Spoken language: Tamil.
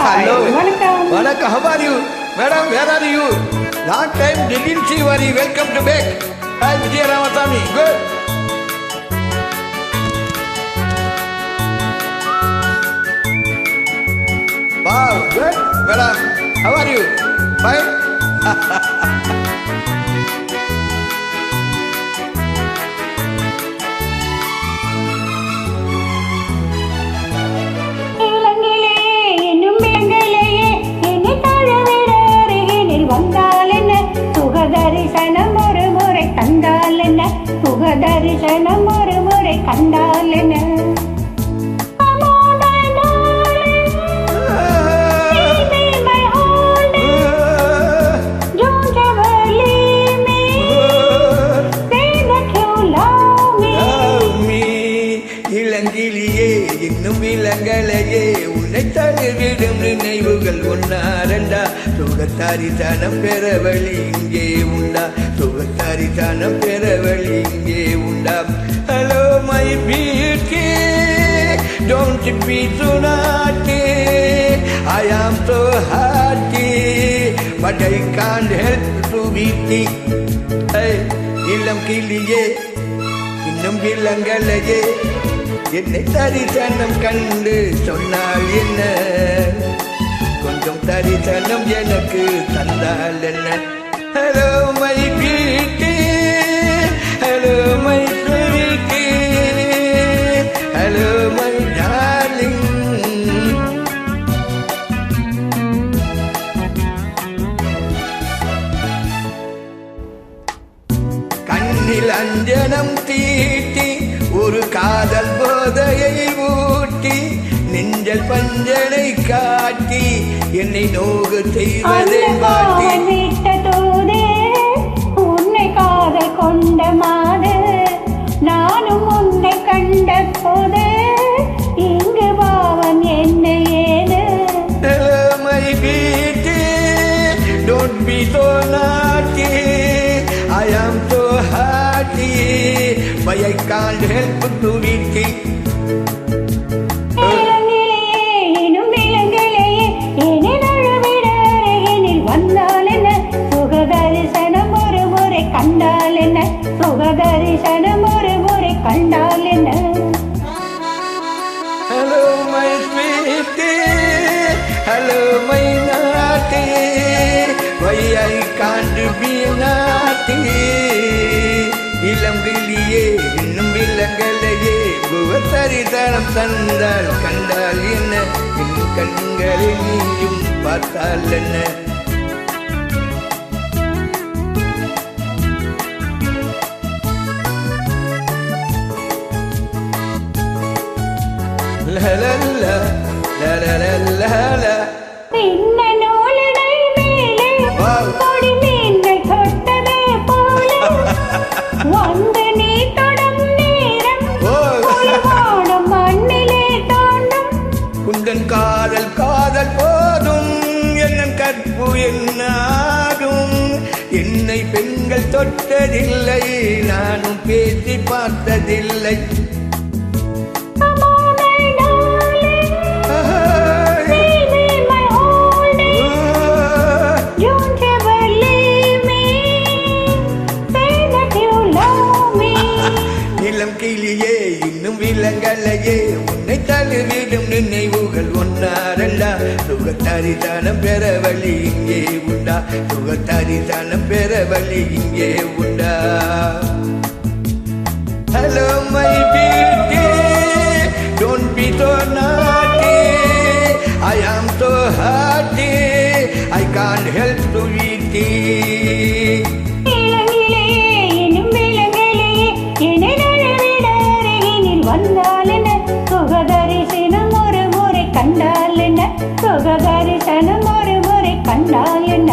Hello. Vanakkam. How are you? Madam, where are you? Long time didn't see you. Welcome to back. Hi, Vijay Ramasamy. Good. Wow, good. Madam, how are you? Fine? தரிசனம் ஒரு முறை கண்டால் என்ன சுகதரிசனம் ஒரு முறை கண்டால் என்ன இளங்கிலியே இன்னும் இளங்கலையே உன்னை தழுவிடும் நினைவுகள் ஒன்னாரண்டா சுகத்தாரித்தனம் பெற வழி இங்கே உண்டா சுகத்தாரித்தனம் பெற வழி இங்கே உண்டா hello my beauty don't be so naughty I am so happy but I can't help to be இளம் கிளியே இன்னும் இளங்கலையே என்னை தரிசனம் கண்டு சொன்னால் என்ன கொஞ்சம் தரிசனம் எனக்கு தந்தால் என்ன hello my beauty hello my sweetie hello my darling கண்ணில் அஞ்சனம் தீட்டி ஒரு காதல் போதையை ஊட்டி நெஞ்சல் பஞ்சனை காட்டி என்னை நோகு செய்வதை மாட்டி உன்னை காதல் கொண்ட மாது நானும் உன்னை கண்ட போது இங்கு பாவம் என்ன ஏது my beauty don't be so naughty I am so happy but I can't help to be சுகதரிசனம் ஒரு முறை கண்டால் என்ன சுகதரிசனம் ஒரு முறை கண்டால் என்ன Hello my sweetie hello my naughty why I can't be naughty இளம் கிளியே இன்னும் இளங்கலையே புவத்தரிதனம் தந்தால் கண்டால் என்ன என் கண்களை நீயும் பார்த்தால் என்ன la la la la la la la la பின்ன நூலிடை மேலே கொடி மீன்கள் தொட்டதே போல வந்து நீ தொடும் நேரம் வானம் மண்ணிலே தோன்றும் குந்தன் காதல் காதல் போதும் என்னும் கற்பு என்னாகும் என்னை பெண்கள் தொட்டதில்லை நானும் பேசி பார்த்ததில்லை இளம் கிளியே இன்னும் இளங்கலையே உன்னை தழுவிடும் நினைவுகள் ஒன்னாரண்டா சுகத்தரிசனம் பெற வழி இங்கே உண்டா சுகத்தரிசனம் பெற வழி இங்கே உண்டா hello my beauty don't be so naughty I am so happy I can't help to eat சுகதரிசனம் ஒரு முறை கண்டால் என்ன சுகதரிசனம் ஒரு முறை கண்டால் என்ன